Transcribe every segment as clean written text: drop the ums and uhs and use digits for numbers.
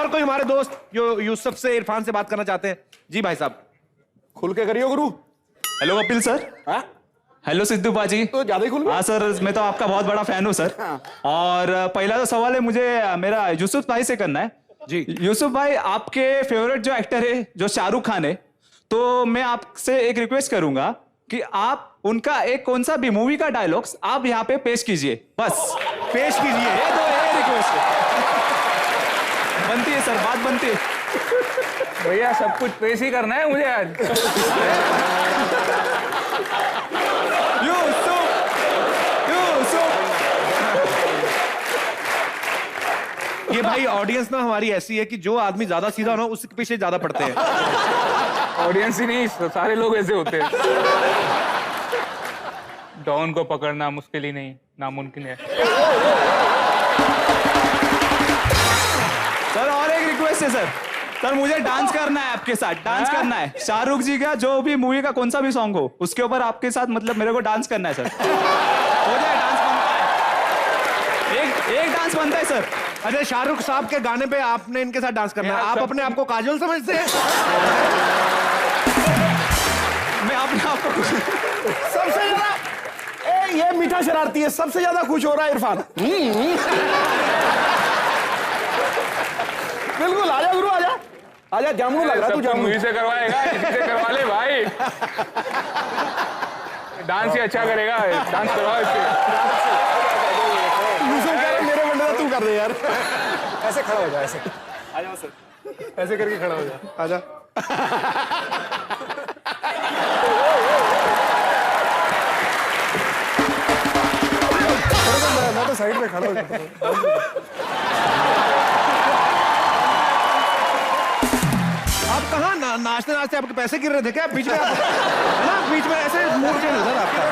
और कोई हमारे दोस्त जो यूसुफ से इरफान से बात करना चाहते हैं? जी भाई साहब, खुल के करियो गुरु। Hello Kapil sir. हाँ? हेलो सिद्धू पाजी। तो ज्यादा ही खुल गया। हाँ सर, मैं तो आपका बहुत बड़ा फैन हूँ सर। हाँ। और पहला तो सवाल है मुझे मेरा यूसुफ भाई से करना है। जी यूसुफ भाई, आपके फेवरेट जो एक्टर है जो शाहरुख खान है, तो मैं आपसे एक रिक्वेस्ट करूंगा कि आप उनका एक कौन सा भी मूवी का डायलॉग्स आप यहाँ पे पेश कीजिए, बस पेश कीजिए। ये तो ये रिक्वेस्ट है। बनती है सर, बात बनती है। भैया सब कुछ पेश ही करना है मुझे आज। यूसुफ, यूसुफ। ये भाई ऑडियंस ना हमारी ऐसी है कि जो आदमी ज्यादा सीधा हो उसके पीछे ज्यादा पड़ते हैं। ऑडियंस ही नहीं, सारे लोग ऐसे होते हैं। डॉन को पकड़ना मुश्किल ही नहीं, नामुमकिन है। सर और एक रिक्वेस्ट है सर। सर मुझे डांस करना है आपके साथ, डांस करना है। शाहरुख जी का जो भी मूवी का कौन सा भी सॉन्ग हो उसके ऊपर आपके साथ, मतलब मेरे को डांस करना है सर। हो जाए, डांस बनता है। एक डांस बनता है सर। अरे शाहरुख साहब के गाने पे आपने इनके साथ डांस करना है। आप अपने आप को काजोल समझते हैं? मैं अपने आप को सबसे ज्यादा ये मीठा शरारती है, सबसे ज्यादा खुश हो रहा है इरफान। बिल्कुल, आजा गुरु, आजा आजा। जामुन लग रहा है तू, जामुन मूवी से करवाएगा, इसी से करवा ले भाई। डांस ही अच्छा करेगा, डांस करवाओ इससे। यूसुफ कह रहा मेरे बंदे तू कर दे यार। ऐसे खड़ा हो जा, ऐसे आ जाओ सर, ऐसे करके खड़ा हो जा, आजा। मैं तो साइड में खड़ा हो जाता हूं। आप कहाँ नाचते नाचते आपके पैसे गिर रहे थे क्या बीच में? ना बीच में ऐसे मूड चेंज सर आपका।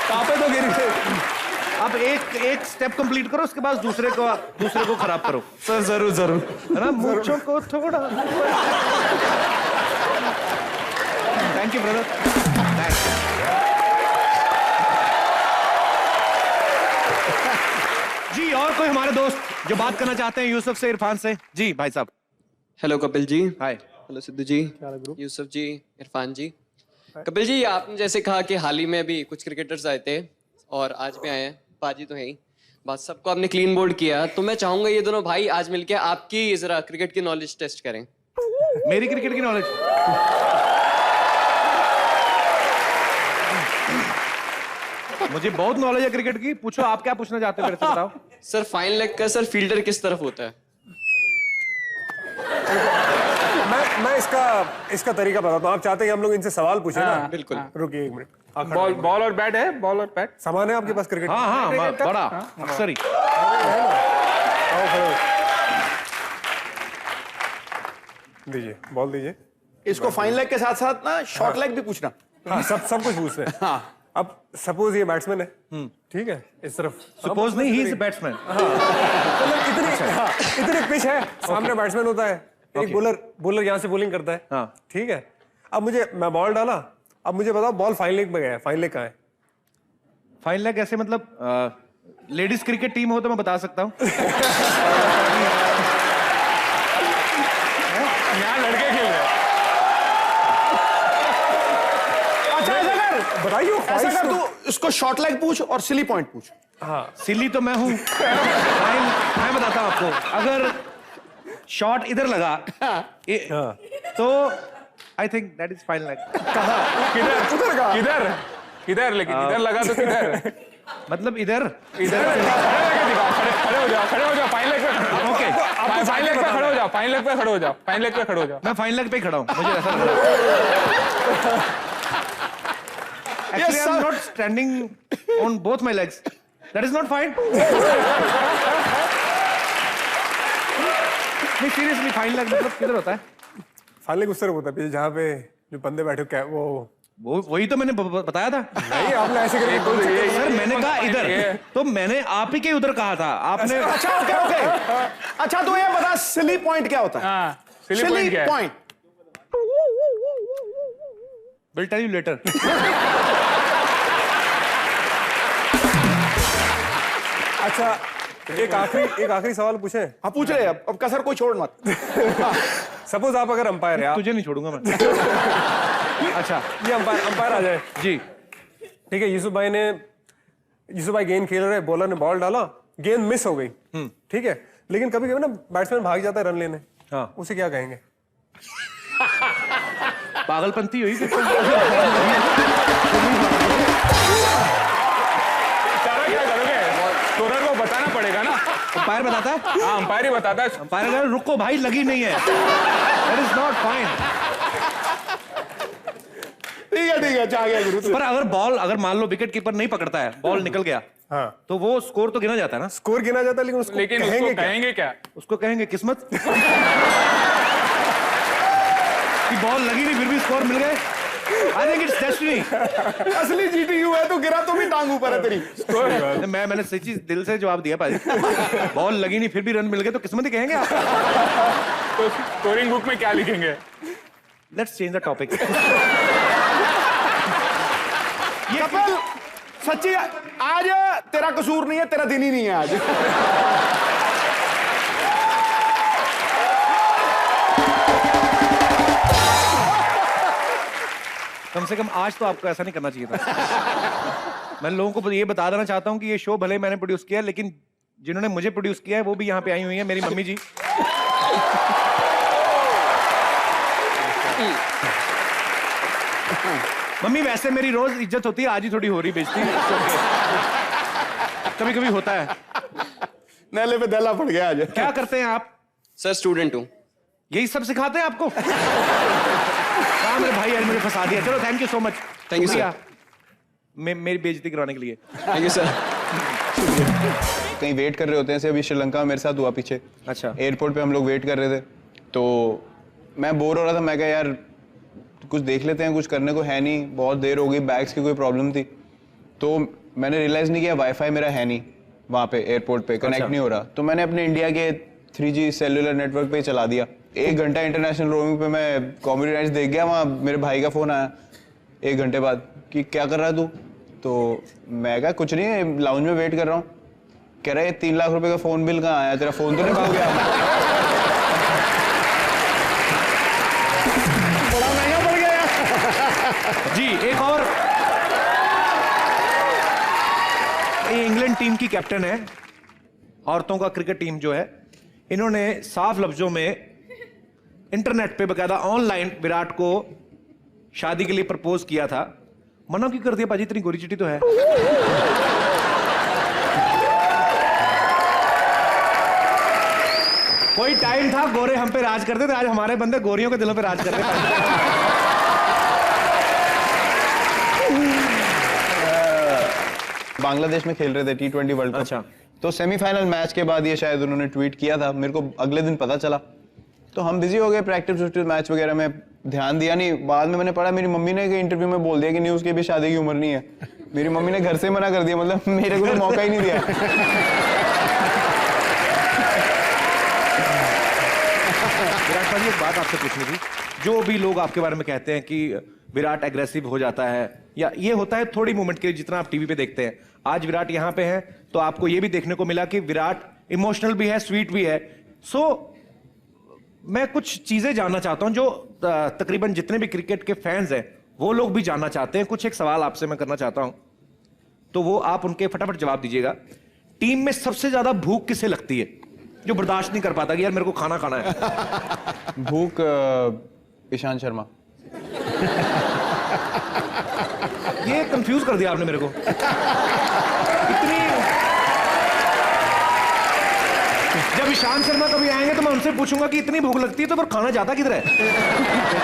कापे तो गिर गए। आप एक स्टेप कंप्लीट करो, उसके बाद दूसरे को खराब करो। सर जरूर जरूर, है ना? मूर्छों को थोड़ा। Thank you brother. जी और कोई हमारे दोस्त जो बात करना चाहते हैं यूसुफ से इरफान से? जी भाई साहब। हेलो कपिल जी। हाय। हेलो सिद्धू जी, यूसुफ जी, इरफान जी। कपिल जी, आपने जैसे कहा कि हाल ही में भी कुछ क्रिकेटर्स आए थे और आज भी आए हैं, बाजी तो है ही, बात सबको आपने क्लीन बोल्ड किया, तो मैं चाहूंगा ये दोनों भाई आज मिलके आपकी जरा क्रिकेट की नॉलेज टेस्ट करें। मेरी क्रिकेट की नॉलेज? मुझे बहुत नॉलेज है क्रिकेट की। पूछो, आप क्या पूछना चाहते हो मेरे से, बताओ। सर फाइन लेग का सर फील्डर किस तरफ होता है? मैं इसका तरीका बताता हूँ। आप चाहते हैं कि हम लोग इनसे सवाल पूछे ना? बिल्कुल। रुकिए एक मिनट। बॉल और बैट है, बॉल और बैट सामान है आपके पास क्रिकेट? हाँ हाँ, बड़ा अक्सर ही। दीजिए, बॉल दीजिए। इसको फाइन लेग के साथ साथ ना शॉर्ट लेग भी पूछना। हाँ, सब कुछ पूछ रहे हैं। हाँ। अब सपोज ये बैट्समैन है, ठीक है, इस तरफ। सपोज नहीं, ही इज अ बैट्समैन। इतनी पिच है, सामने बैट्समैन होता है, एक बॉलर यहाँ से बॉलिंग करता है। हाँ। ठीक है, अब मैं बॉल डाला, अब मुझे बताओ बॉल फाइन लेग में गया है, फाइन लेग कहाँ है? फाइन लेग ऐसे मतलब लेडीज क्रिकेट टीम हो तो मैं बता सकता हूँ। यहाँ लड़के खेल रहे हैं। अच्छा ऐसा कर, बताइए, ऐसा कर तू इसको शॉर्ट लेग पूछ और सिली पॉइंट पूछ। हाँ, सिली तो मैं हूँ। मैं बताता हूँ आपको, अगर शॉट इधर लगा तो I think that is fine leg. किधर किधर लेकिन इधर लगा तो किधर? मतलब इधर खड़े हो जाओ, फाइन लेग पे। ओके, फाइन लेग पे खड़े हो जाओ, फाइन लेग पे खड़े हो जाओ, फाइन लेग पे खड़े हो जाओ। मैं फाइन लेग पे ही खड़ा हूँ, मुझे ऐसा लग रहा है। Actually, I'm not standing on both my legs. That is not fine. नहीं सीरियसली, फाइन लेग मतलब किधर होता है? फाइन लेग उस तरफ होता है जहाँ पे जो बंदे बैठे हो, क्या वो वही तो मैंने बताया था। नहीं, आपने ऐसे करके सर मैंने कहा इधर, तो मैंने आप ही के उधर कहा था आपने। अच्छा ओके ओके। अच्छा तो ये बता, सिली पॉइंट क्या होता है? हाँ, silly point. Will tell you later. अच्छा, एक आखिरी सवाल पूछे। हाँ पूछ रहे अब कसर कोई छोड़ मत। सपोज आप अगर अंपायर है, तुझे नहीं छोड़ूंगा मैं। अच्छा, ये अंपायर आ जाए जी, ठीक है। यूसुफ भाई गेंद खेल रहे, बॉलर ने बॉल डाला, गेंद मिस हो गई, ठीक है। लेकिन कभी कभी ना बैट्समैन भाग जाता है रन लेने, हाँ, उसे क्या कहेंगे? पागलपंती हुई कि क्या करोगे? स्कोरर को बताना पड़ेगा ना। अंपायर बताता है। हाँ, अंपायर ही बताता है। अंपायर अगर रुको भाई लगी नहीं है, दैट इज नॉट फाइन। ठीक है चाह गया गुरु। पर अगर मान लो विकेट कीपर नहीं पकड़ता है, बॉल निकल गया, हाँ, तो वो स्कोर तो गिना जाता है ना। स्कोर गिना जाता है, लेकिन उसको कहेंगे क्या? उसको कहेंगे किस्मत कि बॉल लगी नहीं फिर भी स्कोर मिल गए। I think it's destiny. असली जीटीयू है तो गिरा तो भी टांग ऊपर है तेरी। मैंने सच्ची दिल से जवाब दिया भाई। बॉल लगी नहीं फिर भी रन मिल गए तो किस्मत ही कहेंगे आप। तो स्कोरिंग बुक में क्या लिखेंगे? Let's change the topic. Kapil सच्ची आज तेरा कसूर नहीं है, तेरा दिन ही नहीं है आज। कम से कम आज तो आपको ऐसा नहीं करना चाहिए था। मैं लोगों को ये बता देना चाहता हूं कि ये शो भले मैंने प्रोड्यूस किया, लेकिन जिन्होंने मुझे प्रोड्यूस किया है वो भी यहाँ पे आई हुई है, मेरी मम्मी जी। मम्मी वैसे मेरी रोज इज्जत होती है, आज ही थोड़ी हो रही बेइज्जती। कभी कभी होता है। नेले पे दहला पड़ गया आज। क्या करते हैं आप? सर स्टूडेंट हूँ। यही सब सिखाते हैं आपको? हाँ मेरे भाई यार मुझे फंसा दिया। चलो thank you so much. Thank you, sir. मेरी बेइज्जती कराने के लिए। Thank you sir. कहीं वेट कर रहे होते हैं, जैसे अभी श्रीलंका में मेरे साथ हुआ पीछे। अच्छा। एयरपोर्ट पे हम लोग वेट कर रहे थे, तो मैं बोर हो रहा था। मैं कहा यार कुछ देख लेते हैं, कुछ करने को है नहीं, बहुत देर हो गई, बैग्स की कोई प्रॉब्लम थी। तो मैंने रियलाइज़ नहीं किया वाईफाई मेरा है नहीं वहाँ पे, एयरपोर्ट पे कनेक्ट नहीं हो रहा। तो मैंने अपने इंडिया के 3G सेलुलर नेटवर्क पे चला दिया। 1 घंटा इंटरनेशनल रोमिंग पे मैं कॉमेडी नाइट्स देख गया। वहाँ मेरे भाई का फ़ोन आया 1 घंटे बाद कि क्या कर रहा है तू? तो मैं कहा कुछ नहीं, लाउंज में वेट कर रहा हूँ। कह रहा है 3 लाख रुपए का फ़ोन बिल कहाँ आया? तेरा फ़ोन तो नहीं खो गया? बड़ा महंगा पड़ गया यार। जी एक और, ये इंग्लैंड टीम की कैप्टन है, औरतों का क्रिकेट टीम जो है, इन्होंने साफ लफ्जों में इंटरनेट पे बकायदा ऑनलाइन विराट को शादी के लिए प्रपोज किया था। मना क्यों कर दिया पाजी? इतनी गोरी चिट्टी तो है। कोई टाइम था गोरे हम पे राज करते थे, आज हमारे बंदे गोरियों के दिलों पे राज कर रहे हैं। बांग्लादेश में खेल रहे थे T20 वर्ल्ड कप। अच्छा। तो सेमीफाइनल मैच के बाद ये शायद उन्होंने ट्वीट किया था, मेरे को अगले दिन पता चला। तो हम बिजी हो गए, प्रैक्टिस मैच वगैरह में ध्यान दिया नहीं। बाद में मैंने पढ़ा मेरी मम्मी ने इंटरव्यू में बोल दिया कि न्यूज़ की भी शादी की उम्र नहीं है। मेरी मम्मी ने घर से मना कर दिया, मतलब मेरे को तो मौका ही नहीं दिया। विराट भाई एक बात आपसे पूछनी थी। जो भी लोग आपके बारे में कहते हैं कि विराट एग्रेसिव हो जाता है, या ये होता है थोड़ी मोमेंट के लिए जितना आप टीवी पे देखते हैं, आज विराट यहाँ पे हैं तो आपको ये भी देखने को मिला कि विराट इमोशनल भी है, स्वीट भी है। सो मैं कुछ चीजें जानना चाहता हूं जो तकरीबन जितने भी क्रिकेट के फैंस हैं वो लोग भी जानना चाहते हैं। कुछ एक सवाल आपसे मैं करना चाहता हूं, तो वो आप उनके फटाफट जवाब दीजिएगा। टीम में सबसे ज्यादा भूख किसे लगती है, जो बर्दाश्त नहीं कर पाता कि यार मेरे को खाना खाना है? भूख ईशांत शर्मा। ये कंफ्यूज कर दिया आपने मेरे को। इतनी जब ईशांत शर्मा कभी आएंगे तो मैं उनसे पूछूंगा कि इतनी भूख लगती है तो फिर खाना जाता किधर है?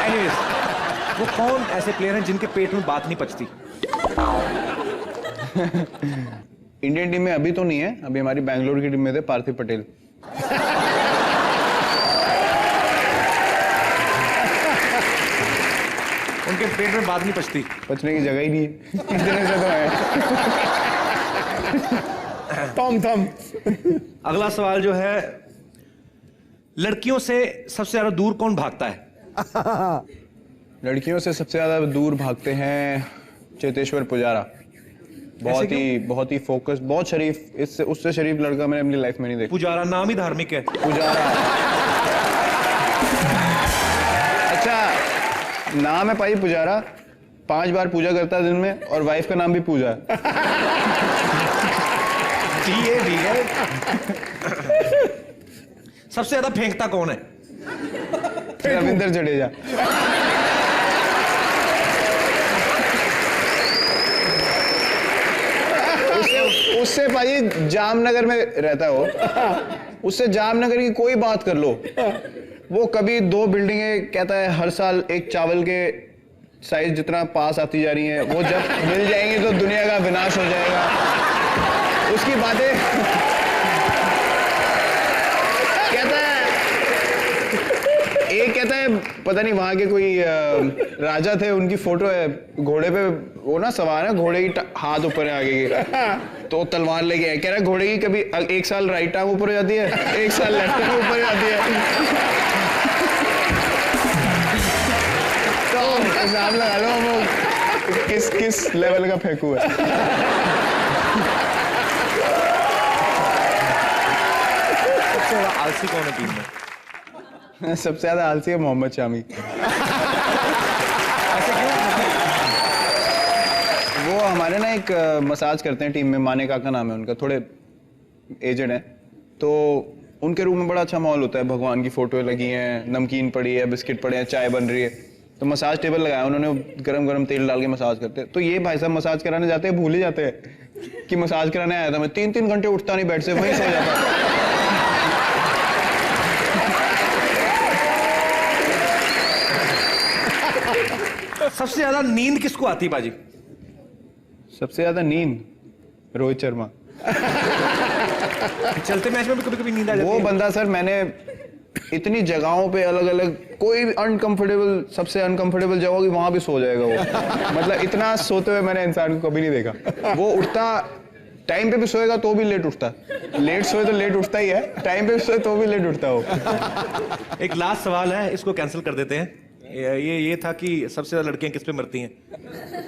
Anyways, वो कौन ऐसे प्लेयर हैं जिनके पेट में बात नहीं पचती? इंडियन टीम में अभी तो नहीं है, अभी हमारी बैंगलोर की टीम में थे पार्थिव पटेल। उनके पेट में बात नहीं पचती। पचने की जगह ही नहीं है। इतने से तो है। टॉम थम। अगला सवाल जो है, लड़कियों से सबसे ज्यादा दूर कौन भागता है? लड़कियों से सबसे ज्यादा दूर भागते हैं चेतेश्वर पुजारा। बहुत ही फोकस, बहुत शरीफ, इससे उससे शरीफ लड़का मैंने अपनी लाइफ में नहीं देखा। पुजारा नाम ही धार्मिक है। पुजारा अच्छा नाम है भाई पुजारा, 5 बार पूजा करता है दिन में और वाइफ का नाम भी पूजा है। ये भी है। सबसे ज्यादा फेंकता कौन है? रविंद्र जडेजा। उससे भाई जामनगर में रहता हो, उससे जामनगर की कोई बात कर लो, वो कभी 2 बिल्डिंगें कहता है हर साल एक चावल के साइज जितना पास आती जा रही हैं, वो जब मिल जाएंगी तो दुनिया का विनाश हो जाएगा। उसकी बातें कहता है पता नहीं वहां के कोई राजा थे, उनकी फोटो है, घोड़े पे वो ना सवार है, घोड़े की हाथ ऊपर है आगे की, तो तलवार लेके है, कह रहा है घोड़े की कभी एक साल राइट टांग ऊपर हो जाती है, एक साल लेफ्ट टांग ऊपर हो जाती है। तो हिसाब लगा लो वो किस लेवल का फेंकू है। सबसे ज्यादा आलसी कौन है टीम में? सबसे ज्यादा आलसी है मोहम्मद शामी। वो हमारे ना एक मसाज करते हैं टीम में, माने काका नाम है उनका, थोड़े एजेड हैं, तो उनके रूम में बड़ा अच्छा माहौल होता है, भगवान की फोटो लगी हैं, नमकीन पड़ी है, बिस्किट पड़े हैं, चाय बन रही है, तो मसाज टेबल लगाया उन्होंने, गरम गरम तेल डाल के मसाज करते हैं। तो ये भाई साहब मसाज कराने जाते हैं, भूल ही जाते हैं कि मसाज कराने आया था मैं। 3-3 घंटे उठता नहीं बेड से, वहीं सो जाता। सबसे ज्यादा नींद किसको आती बाजी? सबसे ज्यादा नींद रोहित शर्मा। चलते मैच में भी कभी कभी नींद आ जाती वो है। बंदा सर, मैंने इतनी जगहों पे अलग अलग, कोई अनकंफर्टेबल, सबसे अनकंफर्टेबल जगह होगी वहां भी सो जाएगा वो। मतलब इतना सोते हुए मैंने इंसान को कभी नहीं देखा। वो उठता टाइम पे भी सोएगा तो भी लेट उठता, लेट सोए तो लेट उठता ही है, टाइम पे सोए तो भी लेट उठता हो। एक लास्ट सवाल है, इसको कैंसिल कर देते हैं। ये था कि सबसे ज्यादा लड़कियां किस पे मरती हैं?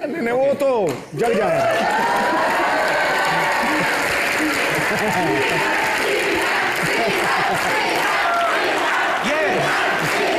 नहीं वो तो जग जाए।